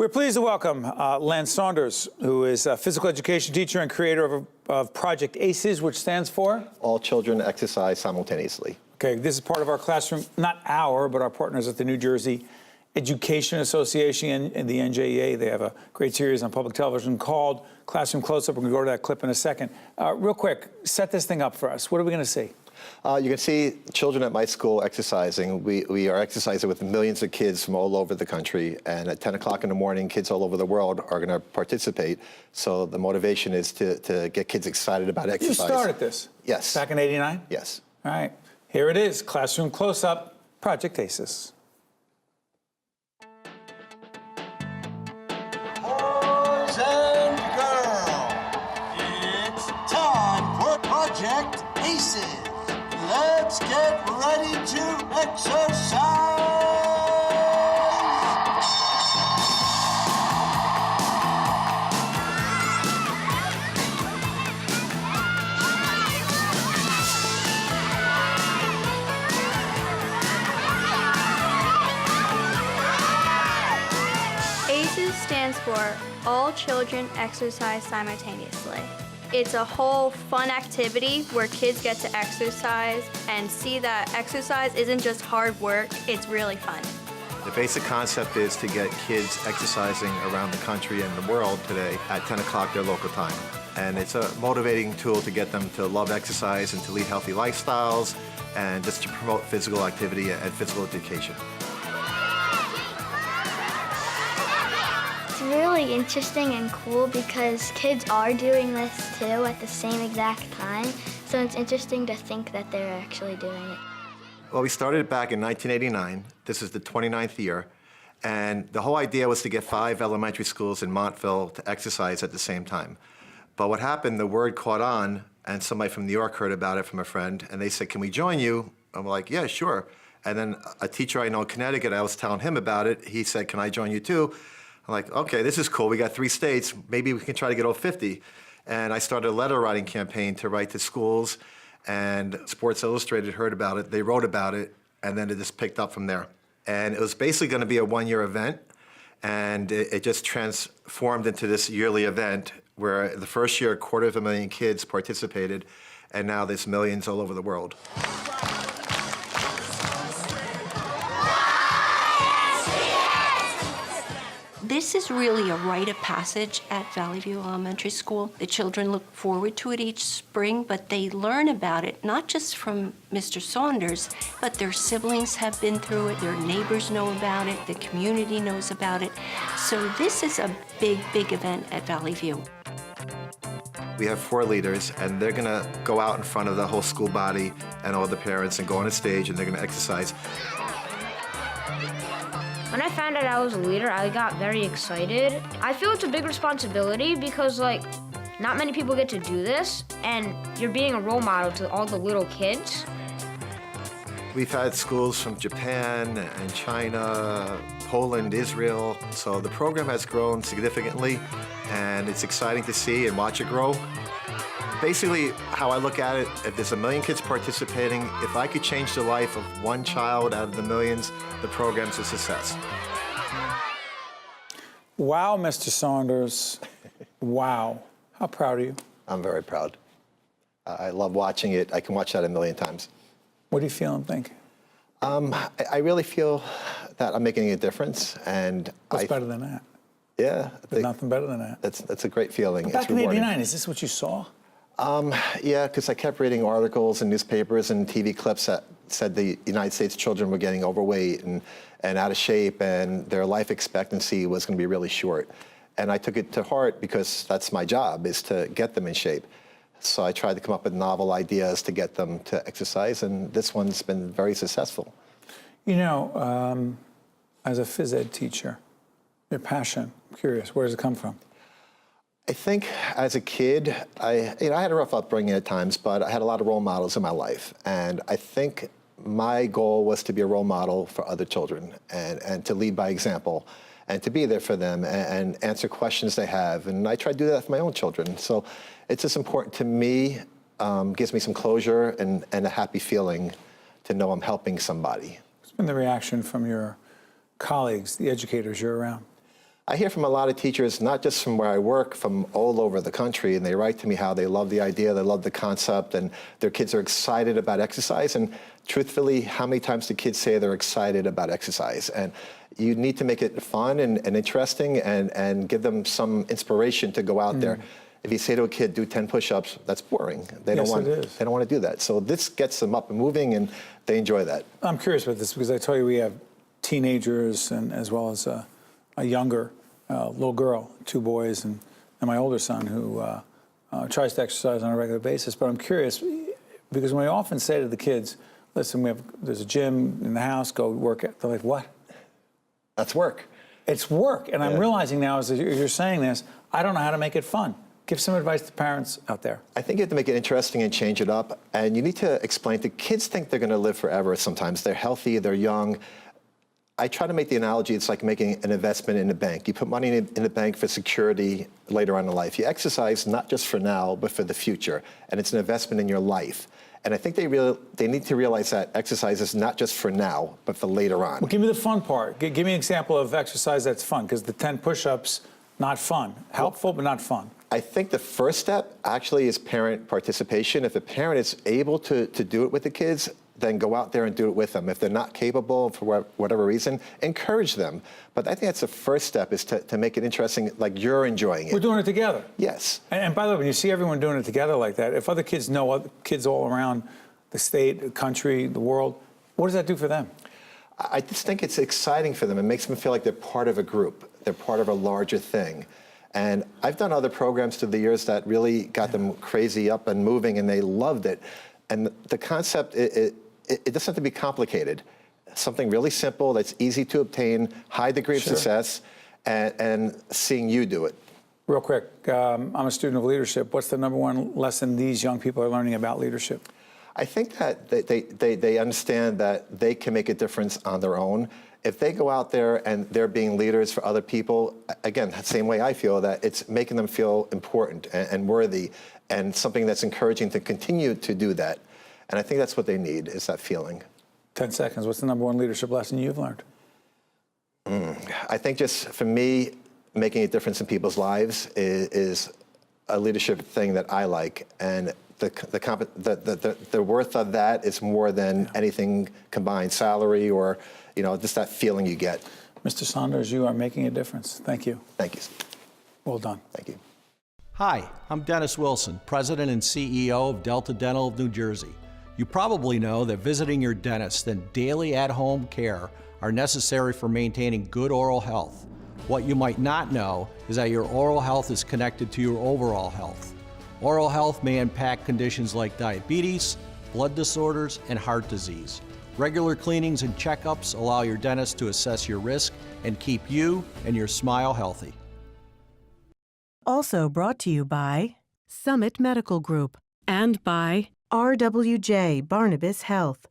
We're pleased to welcome Len Saunders, who is a physical education teacher and creator of Project ACES, which stands for? All children exercise simultaneously. Okay, this is part of our classroom, not our, but our partners at the New Jersey Education Association and the NJEA. They have a great series on public television called Classroom Close-Up. We're going to go to that clip in a second. Real quick, set this thing up for us. What are we going to see? You can see children at my school exercising. We are exercising with millions of kids from all over the country, and at 10 o'clock in the morning, kids all over the world are going to participate. So the motivation is to get kids excited about exercise. You started this? Yes. Back in '89? Yes. All right. Here it is, Classroom Close-Up, Project ACES. Boys and girls, it's time for Project ACES. Let's get ready to exercise! ACES stands for All Children Exercise Simultaneously. It's a whole fun activity where kids get to exercise and see that exercise isn't just hard work, it's really fun. The basic concept is to get kids exercising around the country and the world today at 10 o'clock their local time. And it's a motivating tool to get them to love exercise and to lead healthy lifestyles and just to promote physical activity and physical education. It's really interesting and cool because kids are doing this too at the same exact time, so it's interesting to think that they're actually doing it. Well, we started it back in 1989. This is the 29th year, and the whole idea was to get 5 elementary schools in Montville to exercise at the same time. But what happened, the word caught on, and somebody from New York heard about it from a friend, and they said, "Can we join you?" I'm like, "Yeah, sure." And then a teacher I know in Connecticut, I was telling him about it. He said, "Can I join you too?" I'm like, okay, this is cool. We got 3 states. Maybe we can try to get all 50. And I started a letter writing campaign to write to schools, and Sports Illustrated heard about it. They wrote about it, and then it just picked up from there. And it was basically going to be a 1-year event, and it just transformed into this yearly event where the first year, 250,000 kids participated, and now there's millions all over the world. This is really a rite of passage at Valley View Elementary School. The children look forward to it each spring, but they learn about it not just from Mr. Saunders, but their siblings have been through it, their neighbors know about it, the community knows about it. So this is a big, big event at Valley View. We have 4 leaders, and they're going to go out in front of the whole school body and all the parents and go on a stage, and they're going to exercise. When I found out I was a leader, I got very excited. I feel it's a big responsibility because, like, not many people get to do this, and you're being a role model to all the little kids. We've had schools from Japan and China, Poland, Israel, so the program has grown significantly, and it's exciting to see and watch it grow. Basically, how I look at it, if there's 1 million kids participating, if I could change the life of 1 child out of the millions, the program's a success. Wow, Mr. Saunders. Wow. How proud are you? I'm very proud. I love watching it. I can watch that 1 million times. What do you feel and think? I really feel that I'm making a difference, and What's better than that? Yeah. There's nothing better than that. That's a great feeling. Back in '89, is this what you saw? Yeah, because I kept reading articles and newspapers and TV clips that said the United States children were getting overweight and out of shape, and their life expectancy was going to be really short. And I took it to heart because that's my job, is to get them in shape. So I tried to come up with novel ideas to get them to exercise, and this one's been very successful. You know, as a phys ed teacher, your passion, I'm curious, where does it come from? I think as a kid, I had a rough upbringing at times, but I had a lot of role models in my life. And I think my goal was to be a role model for other children and to lead by example and to be there for them and answer questions they have. And I try to do that for my own children. So it's just important to me, gives me some closure and a happy feeling to know I'm helping somebody. What's been the reaction from your colleagues, the educators you're around? I hear from a lot of teachers, not just from where I work, from all over the country, and they write to me how they love the idea, they love the concept, and their kids are excited about exercise. And truthfully, how many times do kids say they're excited about exercise? And you need to make it fun and interesting and give them some inspiration to go out there. If you say to a kid, do 10 push-ups, that's boring. They don't want to do that. So this gets them up and moving, and they enjoy that. I'm curious about this because I tell you we have teenagers and as well as a younger little girl, 2 boys, and my older son who tries to exercise on a regular basis. But I'm curious because we often say to the kids, listen, there's a gym in the house, go work out. They're like, what? That's work. It's work. And I'm realizing now as you're saying this, I don't know how to make it fun. Give some advice to parents out there. I think you have to make it interesting and change it up. And you need to explain to kids think they're going to live forever sometimes. They're healthy, they're young. I try to make the analogy, it's like making an investment in a bank. You put money in the bank for security later on in life. You exercise not just for now, but for the future. And it's an investment in your life. And I think they need to realize that exercise is not just for now, but for later on. Well, give me the fun part. Give me an example of exercise that's fun, because the 10 push-ups, not fun. Helpful, but not fun. I think the first step actually is parent participation. If a parent is able to do it with the kids, then go out there and do it with them. If they're not capable for whatever reason, encourage them. But I think that's the first step, is to make it interesting, like you're enjoying it. We're doing it together. Yes. And by the way, when you see everyone doing it together like that, if other kids know other kids all around the state, the country, the world, what does that do for them? I just think it's exciting for them. It makes them feel like they're part of a group. They're part of a larger thing. And I've done other programs through the years that really got them crazy up and moving, and they loved it. And the concept, it doesn't have to be complicated. Something really simple that's easy to obtain, high degree of success, and seeing you do it. Real quick, I'm a student of leadership. What's the #1 lesson these young people are learning about leadership? I think that they understand that they can make a difference on their own. If they go out there and they're being leaders for other people, again, the same way I feel, that it's making them feel important and worthy, and something that's encouraging to continue to do that. And I think that's what they need, is that feeling. 10 seconds. What's the #1 leadership lesson you've learned? I think just for me, making a difference in people's lives is a leadership thing that I like. And the worth of that is more than anything combined, salary or just that feeling you get. Mr. Saunders, you are making a difference. Thank you. Thank you. Well done. Thank you. Hi, I'm Dennis Wilson, President and CEO of Delta Dental of New Jersey. You probably know that visiting your dentist and daily at-home care are necessary for maintaining good oral health. What you might not know is that your oral health is connected to your overall health. Oral health may impact conditions like diabetes, blood disorders, and heart disease. Regular cleanings and checkups allow your dentist to assess your risk and keep you and your smile healthy. Also brought to you by Summit Medical Group and by RWJ Barnabas Health,